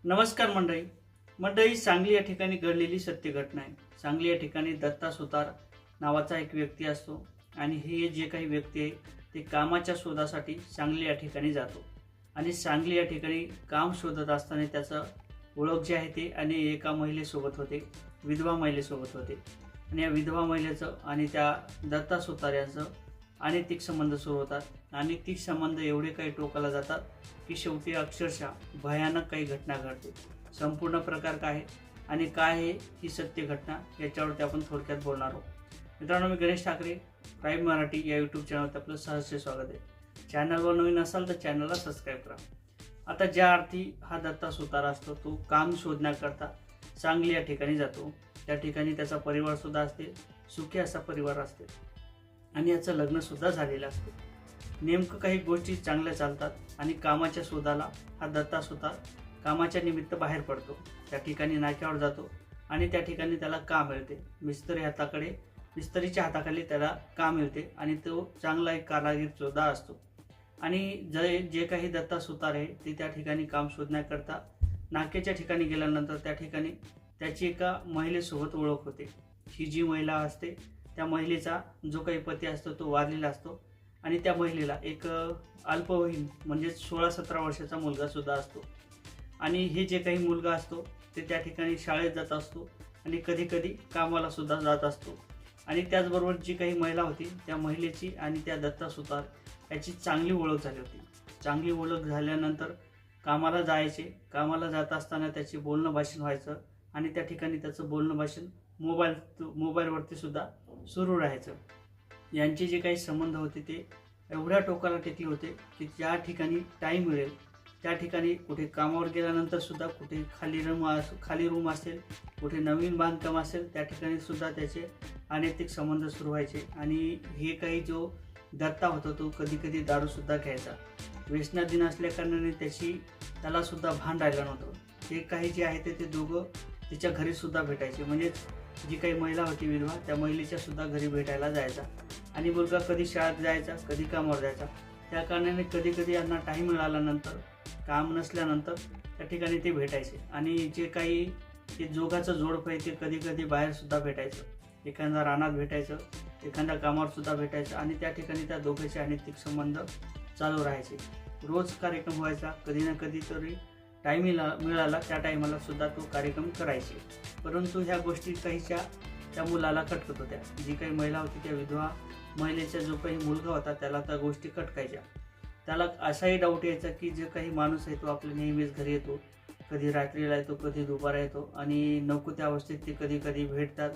नमस्कार मंडळी सांगली या ठिकाणी घडलेली सत्य घटना आहे। सांगली या ठिकाणी दत्ता सुतार नावाचा एक व्यक्ती असतो आणि हे जे काही व्यक्ती आहे ते कामाच्या शोधासाठी सांगली या ठिकाणी जातो आणि सांगली या ठिकाणी काम शोधत असताना त्याचं ओळख जे आहे ते आणि एका महिलेसोबत होते, विधवा महिलेसोबत होते आणि या विधवा महिलेचं आणि त्या दत्ता सुतार यांचं अनैतिक संबंध सुरू होतात। अनैतिक संबंध एवढे काही टोकाला जातात की शेवटी अक्षरशः भयानक काही घटना घडते। संपूर्ण प्रकार काय आहे आणि काय आहे ही सत्य घटना याच्यावरती आपण थोडक्यात बोलणार आहोत। मित्रांनो, मी गणेश ठाकरे, प्राईम मराठी या यूट्यूब चॅनलवर आपलं सहर्ष स्वागत आहे। चॅनलवर नवीन असाल तर चॅनलला सबस्क्राईब करा। आता ज्या अर्थी हा दत्ता सुतार असतो तो काम शोधण्याकरता सांगली या ठिकाणी जातो, त्या ठिकाणी त्याचा परिवार सुद्धा असते, सुखी असा परिवार असते आणि याचं लग्न सुद्धा झालेलं असते। नेमकं काही गोष्टी चांगल्या चालतात आणि कामाच्या शोधाला हा दत्ता सुतार कामाच्या निमित्त बाहेर पडतो। त्या ठिकाणी नाक्यावर जातो आणि त्या ठिकाणी त्याला काम मिळते। मिस्त्रीच्या हाताखाली त्याला काम मिळते आणि तो चांगला एक कारागीर सुद्धा असतो। आणि जे काही दत्ता सुतार आहे ते त्या ठिकाणी काम शोधण्याकरता नाक्याच्या ठिकाणी गेल्यानंतर त्या ठिकाणी त्याची एका महिलेसोबत ओळख होते। ही जी महिला असते त्या महिलेचा जो काही पती असतो तो वारलेला असतो आणि त्या महिलेला एक अल्पवयीन म्हणजे 16-17 वर्षाचा मुलगा सुद्धा असतो आणि हे जे काही मुलगा असतो ते त्या ठिकाणी शाळेत जात असतो आणि कधी कधी कामाला सुद्धा जात असतो। आणि त्याचबरोबर जी काही महिला होती त्या महिलेची आणि त्या दत्ता सुतार याची चांगली ओळख झाली होती। चांगली ओळख झाल्यानंतर कामाला जायचे, कामाला जात असताना त्याचे बोलणं भाषण व्हायचं आणि त्या ठिकाणी त्याचं बोलणं भाषण मोबाईलवरती सुद्धा सुरू राहायचं। यांचे जे काही संबंध होते ते एवढ्या टोकाला टेकले होते की ज्या ठिकाणी टाईम मिळेल त्या ठिकाणी कुठे कामावर गेल्यानंतर सुद्धा कुठे खाली रूम असेल, कुठे नवीन बांधकाम असेल त्या ठिकाणी सुद्धा त्याचे अनैतिक संबंध सुरू व्हायचे। आणि हे काही जो दत्ता होता तो कधी कधी दारूसुद्धा घ्यायचा। व्यसनाधीन असल्याकारणाने त्याला सुद्धा भान राहिलं नव्हतं। हे काही जे आहे ते दोघं तिच्या घरी सुद्धा भेटायचे, म्हणजे जी काही महिला होती विधवा त्या महिलेच्या सुद्धा घरी भेटायला जायचा आणि मुलगा कधी शाळेत जायचा कधी कामावर जायचा। त्या कारणाने कधी कधी यांना टाईम मिळाल्यानंतर, काम नसल्यानंतर त्या ठिकाणी ते भेटायचे आणि जे काही ते जोगाचं जोडपं आहे ते कधी कधी बाहेर सुद्धा भेटायचं, एखाद्या रानात भेटायचं, एखाद्या कामावर सुद्धा भेटायचं आणि त्या ठिकाणी त्या दोघांचे अनैतिक संबंध चालू राहायचे। रोज कार्यक्रम व्हायचा, कधी ना कधी तरी टाईम मिळाला त्या टाईमाला सुद्धा तो कार्यक्रम करायचे। परंतु ह्या गोष्टी काहीच्या त्या मुलाला खटकत होत्या। जी काही महिला होती त्या विधवा महिलेचा जो काही मुलगा होता त्याला त्या गोष्टी खटकायच्या। त्याला असाही डाऊट यायचा की जो काही माणूस आहे तो आपल्या नेहमीच घरी येतो, कधी रात्रीला येतो कधी दुपारा येतो आणि नको त्या अवस्थेत ते कधी कधी भेटतात।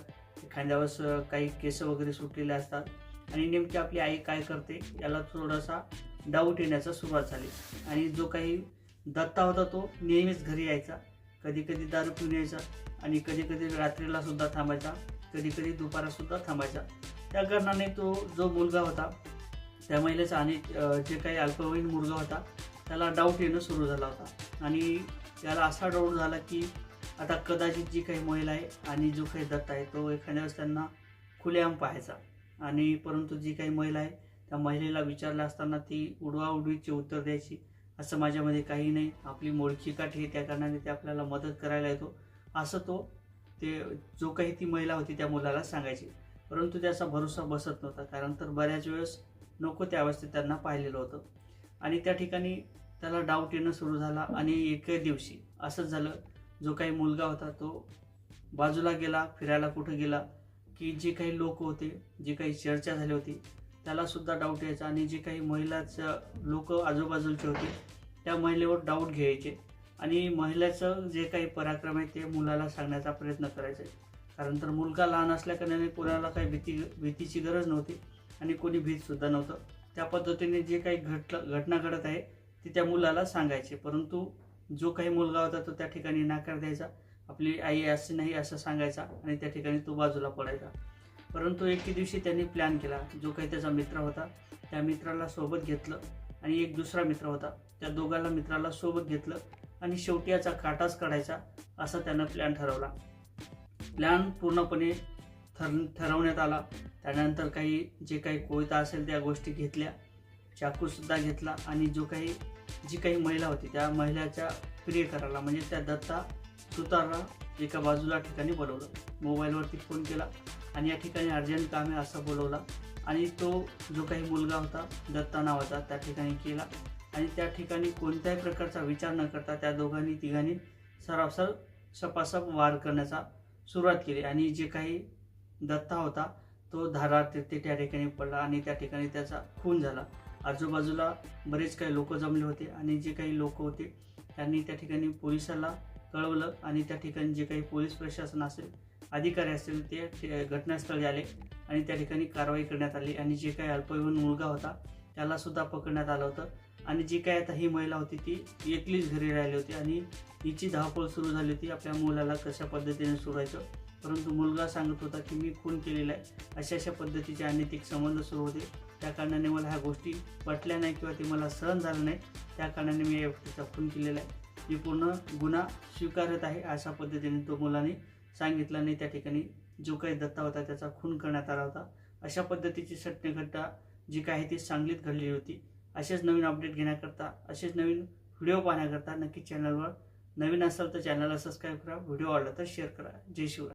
एखाद्या वेळेस काही केस वगैरे सुटलेले असतात आणि नेमकी आपली आई काय करते याला थोडासा डाऊट येण्याचा सुरुवात झाली। आणि जो काही दत्ता होता तो नेहमीच घरी यायचा, कधी कधी दारू पिऊन यायचा आणि कधी कधी रात्रीला सुद्धा थांबायचा, कधी कधी दुपारा सुद्धा थांबायचा। त्या कारणाने तो जो मुलगा होता त्या महिलेचा आणि जे काही अल्पवयीन मुलगा होता त्याला डाऊट येणं सुरू झाला होता आणि त्याला असा डाऊट झाला की आता कदाचित जी काही महिला आहे आणि जो काही दत्ता आहे तो एखाद्या वेळेस त्यांना खुलेआम पाहायचा। आणि परंतु जी काही महिला आहे त्या महिलेला विचारलं असताना ती उडवाउडवीचे उत्तर द्यायची, असं माझ्यामध्ये काही नाही, आपली मोडकी काठी आहे त्या कारणाने ते आपल्याला मदत करायला येतो, असं ते जो काही ती महिला होती त्या मुलाला सांगायची। परंतु त्याचा भरोसा बसत नव्हता, कारण तर बऱ्याच वेळेस नको त्या अवस्थेत त्यांना पाहिलेलं होतं आणि त्या ठिकाणी त्याला डाऊट येणं सुरू झाला। आणि एके दिवशी असंच झालं, जो काही मुलगा होता तो बाजूला गेला, फिरायला कुठं गेला की जे काही लोक होते, जी काही चर्चा झाली होती त्याला सुद्धा डाऊट यायचा आणि जे काही महिलाचं लोक आजूबाजूचे होते त्या महिलेवर डाऊट घ्यायचे आणि महिलेचं जे काही पराक्रम आहे ते मुलाला सांगण्याचा प्रयत्न करायचे। कारण तर मुलगा लहान असल्याकारणाने कोणाला काही भीतीची गरज नव्हती आणि कोणी भीत सुद्धा नव्हतं। त्या पद्धतीने जे काही घटना घडत आहे ती त्या मुलाला सांगायचे। परंतु जो काही मुलगा होता तो त्या ठिकाणी नकार द्यायचा, आपली आई असे नाही असं सांगायचा आणि त्या ठिकाणी तो बाजूला पडायचा। परंतु एके दिवशी त्यांनी प्लॅन केला, जो काही त्याचा मित्र होता त्या मित्राला सोबत घेतलं आणि एक दुसरा मित्र होता त्या दोघांना मित्राला सोबत घेतलं आणि शेवटी याचा काटाच काढायचा असा त्यानं प्लॅन ठरवला। प्लॅन पूर्णपणे ठरवण्यात आला। त्यानंतर जे काही कोयता असेल त्या गोष्टी घेतल्या, चाकूसुद्धा घेतला आणि जी काही महिला होती त्या महिलेच्या प्रिय करायला म्हणजे त्या दत्ता सुतारला एका बाजूला ठिकाणी बोलवलं, मोबाईलवरती फोन केला आणि या ठिकाणी अर्जंट काम आहे असं बोलवला आणि तो जो काही मुलगा होता दत्ता नावाचा त्या ठिकाणी केला आणि त्या ठिकाणी कोणत्याही प्रकारचा विचार न करता त्या दोघांनी तिघांनी सरासर सपासप वार करण्याचा सुरुवात केली आणि जे काही दत्ता होता तो धारार ते त्या ठिकाणी पडला आणि त्या ठिकाणी त्याचा खून झाला। आजूबाजूला बरेच काही लोक जमले होते आणि जे काही लोक होते त्यांनी त्या ठिकाणी पोलिसाला कळवलं आणि त्या ठिकाणी जे काही पोलीस प्रशासन असेल अधिकारी असतील ते घटनास्थळी आले आणि त्या ठिकाणी कारवाई करण्यात आली आणि जे काही अल्पवयीन मुलगा होता त्याला सुद्धा पकडण्यात आलं होतं आणि जी काही आता ही महिला होती ती एकलीच घरी राहिली होती आणि हिची धावपळ सुरू झाली होती आपल्या मुलाला कशा पद्धतीने सोडायचं, परंतु मुलगा सांगत होता की मी खून केलेला आहे, अशा अनैतिक अनैतिक संबंध सुरू होते, त्या कारणाने मला ह्या गोष्टी पटल्या नाही किंवा ते मला सहन झालं नाही, त्या कारणाने मी या व्यक्तीचा खून केलेला आहे, मी पूर्ण गुन्हा स्वीकारत आहे अशा पद्धतीने तो मुलाने सांगितलं आणि त्या ठिकाणी जो काही दत्ता होता त्याचा खून करण्यात आला होता। अशा पद्धतीची सत्य घटना जी काही ती सांगलीत घडली होती। असेच नवीन अपडेट घेण्याकरता असेच नवीन व्हिडिओ पाहण्याकरता नक्की चॅनलवर नवीन असाल तर चॅनलला सबस्क्राईब करा, व्हिडिओ आवडला तर शेअर करा। जय शिवराय।